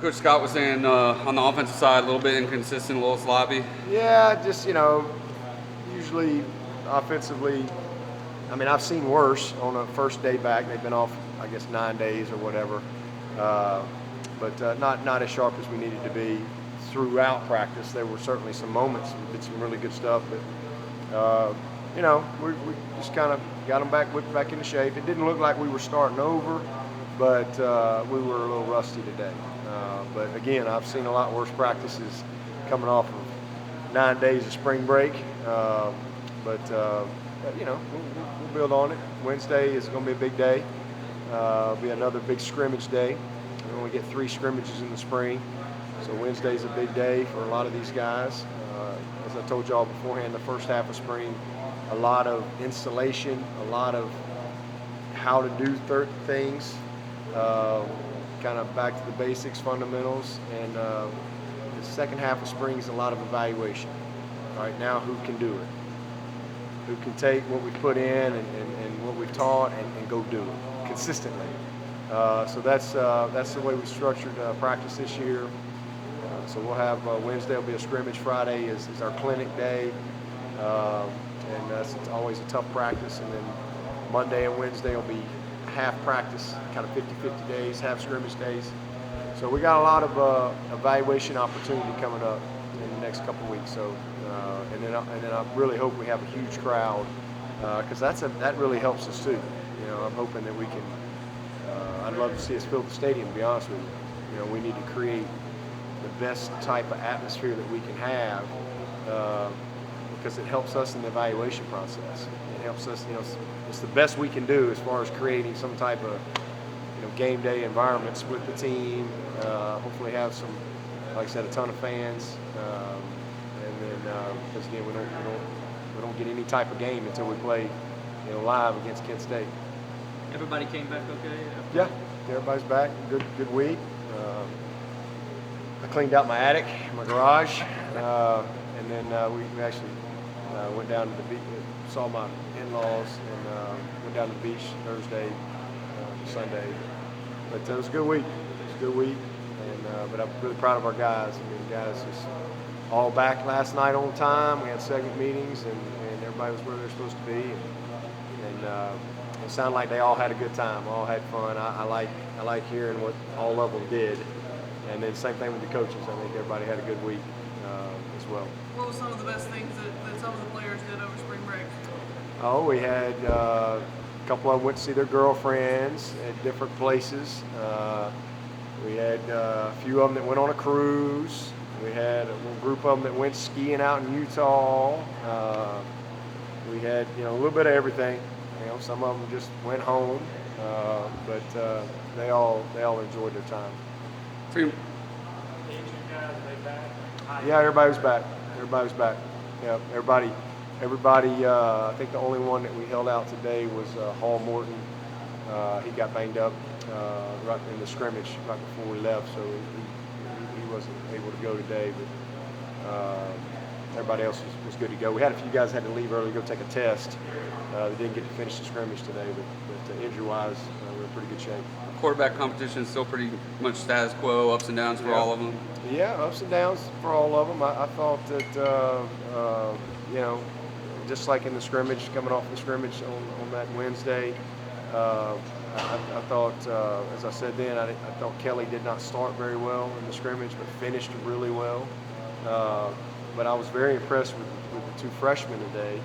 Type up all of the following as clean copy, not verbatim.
Coach Scott was saying on the offensive side, a little bit inconsistent, a little sloppy. Yeah, just usually offensively. I mean, I've seen worse on a first day back. They've been off, I guess, 9 days or whatever, but not as sharp as we needed to be throughout practice. There were certainly some moments. We did some really good stuff, but we just kind of got them whipped back into shape. It didn't look like we were starting over, but we were a little rusty today. But again, I've seen a lot worse practices coming off of 9 days of spring break. But we'll build on it. Wednesday is going to be a big day. It'll be another big scrimmage day. We only get 3 scrimmages in the spring, so Wednesday's a big day for a lot of these guys. As I told y'all beforehand, the first half of spring, a lot of installation, a lot of how to do things, kind of back to the basics, fundamentals, and the second half of spring is a lot of evaluation. Right now, who can do it? Who can take what we've put in and what we've taught and go do it consistently. So that's the way we structured practice this year. So we'll have Wednesday will be a scrimmage, Friday is our clinic day, and it's always a tough practice. And then Monday and Wednesday will be half practice, kind of 50-50 days, half scrimmage days. So we got a lot of evaluation opportunity coming up in the next couple of weeks. So and then I really hope we have a huge crowd, because that really helps us too. I'm hoping that we can. I'd love to see us fill the stadium. To be honest with you, we need to create the best type of atmosphere that we can have, because it helps us in the evaluation process. It helps us. It's the best we can do as far as creating some type of game day environment, split the team. Hopefully have some, like I said, a ton of fans. And then, because again, we don't get any type of game until we play, live against Kent State. Everybody came back okay? Yeah, everybody's back. Good week. I cleaned out my attic, my garage, and then we actually went down to the beach, saw my in-laws, and went down to the beach Thursday, Sunday. But it was a good week. But I'm really proud of our guys. I mean, the guys just all back last night on time. We had segment meetings, and everybody was where they're supposed to be. And it sounded like they all had a good time, all had fun. I like hearing what all of them did. And then same thing with the coaches. I think everybody had a good week as well. What were some of the best things that some of the players did over spring break? Oh, we had a couple of them went to see their girlfriends at different places. We had a few of them that went on a cruise. We had a little group of them that went skiing out in Utah. We had a little bit of everything. Some of them just went home, but they all enjoyed their time. Yeah, everybody was back. Yeah, everybody. I think the only one that we held out today was Hall Morton. He got banged up right in the scrimmage right before we left, so he wasn't able to go today. But everybody else was good to go. We had a few guys that had to leave early to go take a test. They didn't get to finish the scrimmage today, but injury-wise, we're in pretty good shape. Quarterback competition is still pretty much status quo, ups and downs for all of them. Yeah, ups and downs for all of them. I thought that, just like in the scrimmage, coming off the scrimmage on that Wednesday, I thought, as I said then, I thought Kelly did not start very well in the scrimmage, but finished really well. But I was very impressed with the 2 freshmen today,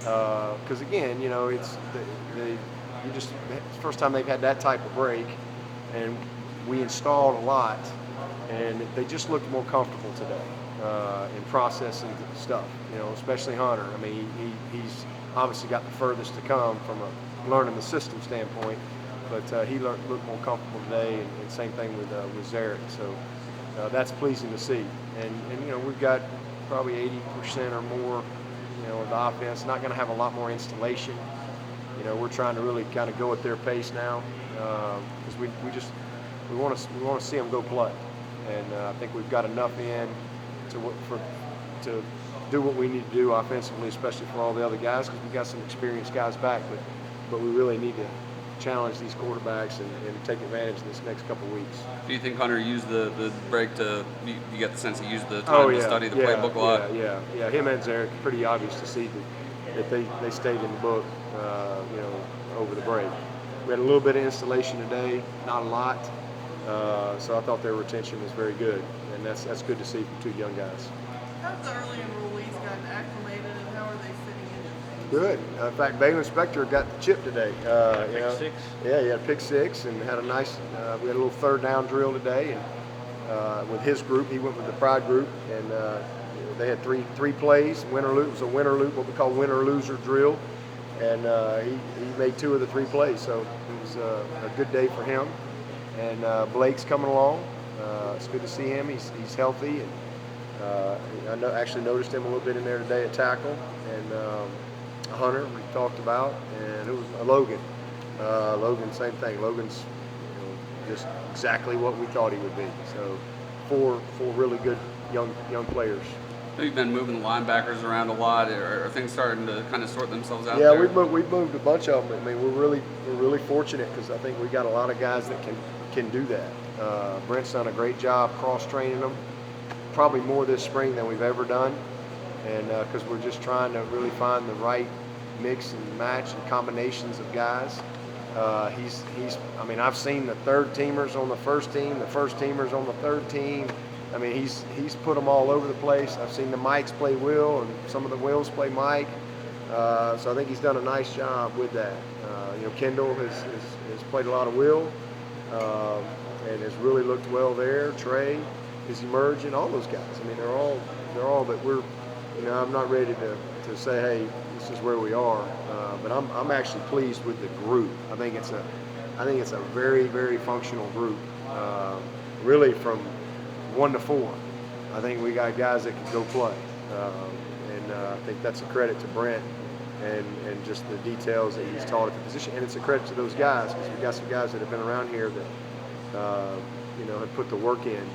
because again, it's it's the first time they've had that type of break, and we installed a lot, and they just looked more comfortable today in processing stuff. Especially Hunter. I mean, he's obviously got the furthest to come from a learning the system standpoint, but he looked more comfortable today, and same thing with Zarek. So that's pleasing to see. And we've got probably 80% or more, of the offense. Not going to have a lot more installation. We're trying to really kind of go at their pace now, because we want to see them go play, and I think we've got enough in to do what we need to do offensively, especially for all the other guys, because we've got some experienced guys back, but we really need to challenge these quarterbacks and take advantage of this next couple weeks. Do you think Hunter used the break to? You get the sense he used the time to study the playbook a lot. Yeah. Him and Zarek, pretty obvious to see that they stayed in the book, over the break. We had a little bit of installation today, not a lot, so I thought their retention was very good, and that's good to see from two young guys. How've the early enrollees gotten acclimated, and how are they fitting in? Good. In fact, Baylor Spector got the chip today. Pick six? Yeah, he had a pick six and had a nice. We had a little third down drill today, and with his group, he went with the Pride group, and they had three plays. Winner lose. It was a winner lose, what we call winner loser drill, and he made 2 of the 3 plays. So it was a good day for him. And Blake's coming along. It's good to see him. He's healthy, and I actually noticed him a little bit in there today at tackle. And Hunter, we talked about, and it was Logan. Logan, same thing. Logan's just exactly what we thought he would be. So 4 really good young players. We've been moving the linebackers around a lot. Are things starting to kind of sort themselves out? Yeah, there? we've moved a bunch of them. I mean, we're really fortunate because I think we got a lot of guys that can do that. Brent's done a great job cross training them, probably more this spring than we've ever done, and because we're just trying to really find the right mix and match and combinations of guys. I mean, I've seen the third teamers on the first team, the first teamers on the third team. I mean, he's put them all over the place. I've seen the Mikes play Will, and some of the Wills play Mike. So I think he's done a nice job with that. Kendall has played a lot of Will, and has really looked well there. Trey is emerging. All those guys. I mean, they're all that we're. I'm not ready to say, hey, this is where we are. But I'm actually pleased with the group. I think it's a very, very functional group. Really from 1 to 4. I think we got guys that can go play. And I think that's a credit to Brent and just the details that he's taught at the position. And it's a credit to those guys because we've got some guys that have been around here that, have put the work in.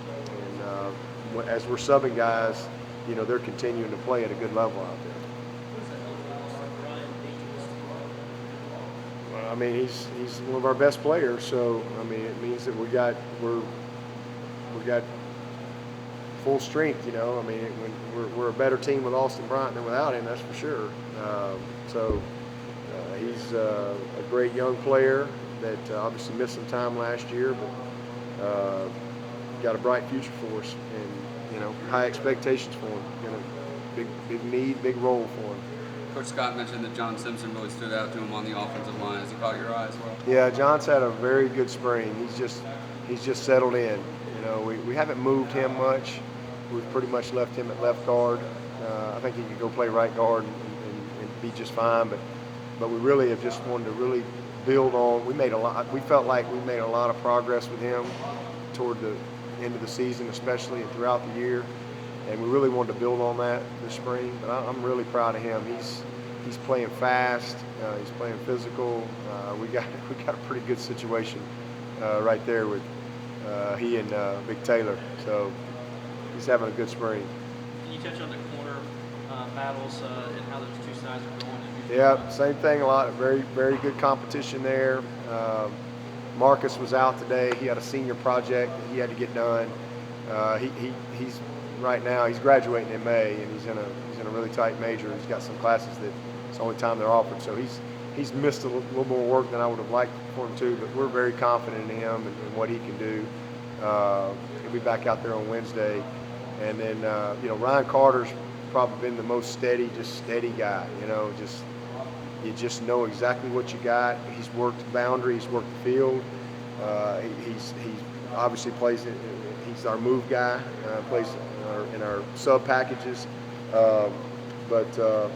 And as we're subbing guys, they're continuing to play at a good level out there. Well, I mean, he's one of our best players, so I mean, it means that we got full strength. I mean, we're a better team with Austin Bryant than without him, that's for sure. He's a great young player that obviously missed some time last year, but got a bright future for us, and high expectations for him. Big need, big role for him. Coach Scott mentioned that John Simpson really stood out to him on the offensive line. Has he caught your eye as well? Yeah, John's had a very good spring. He's just settled in. We haven't moved him much. We've pretty much left him at left guard. I think he could go play right guard and be just fine. But we really have just wanted to really build on. We felt like we made a lot of progress with him toward the end of the season, especially and throughout the year. And we really wanted to build on that this spring. But I'm really proud of him. He's playing fast. He's playing physical. We got a pretty good situation right there with he and Big Taylor. So he's having a good spring. Can you touch on the corner battles and how those two sides are going? Yeah, same thing. A lot of very, very good competition there. Marcus was out today. He had a senior project that he had to get done. He's right now. He's graduating in May, and he's in a really tight major. He's got some classes that it's the only time they're offered. So he's missed a little more work than I would have liked for him to. But we're very confident in him and what he can do. He'll be back out there on Wednesday, and then Ryan Carter's probably been the most steady guy. You just know exactly what you got. He's worked the boundary. He's worked the field. He obviously plays. He's our move guy. Plays in our sub packages. But the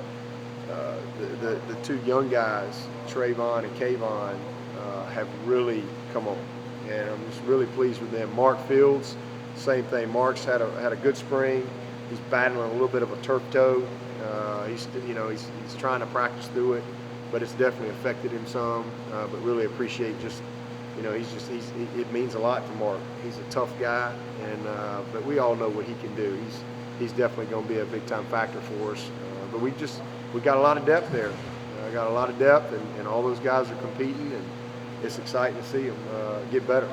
two young guys, Trayvon and Kayvon, have really come on, and I'm just really pleased with them. Mark Fields, same thing. Mark's had a good spring. He's battling a little bit of a turf toe. He's trying to practice through it, but it's definitely affected him some. But really appreciate it means a lot to Mark. He's a tough guy, and but we all know what he can do. He's definitely going to be a big time factor for us. But we got a lot of depth there. Got a lot of depth, and all those guys are competing, it's exciting to see them get better.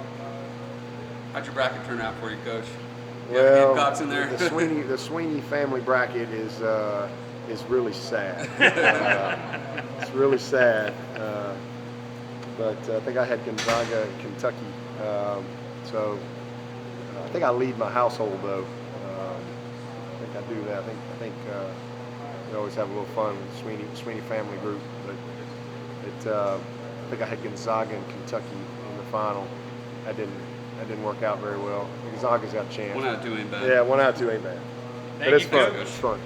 How'd your bracket turn out for you, Coach? You have Well, Gamecocks in there? the Swinney family bracket is really sad. It's really sad. But I think I had Gonzaga and Kentucky. So I think I lead my household though. I think I do that. I think we always have a little fun with the Swinney family group. But I think I had Gonzaga and Kentucky in the final. That didn't work out very well. Gonzaga's got a chance. 1 out of 2 ain't bad. Yeah, 1 out of 2 ain't bad. But it's fun. It's fun.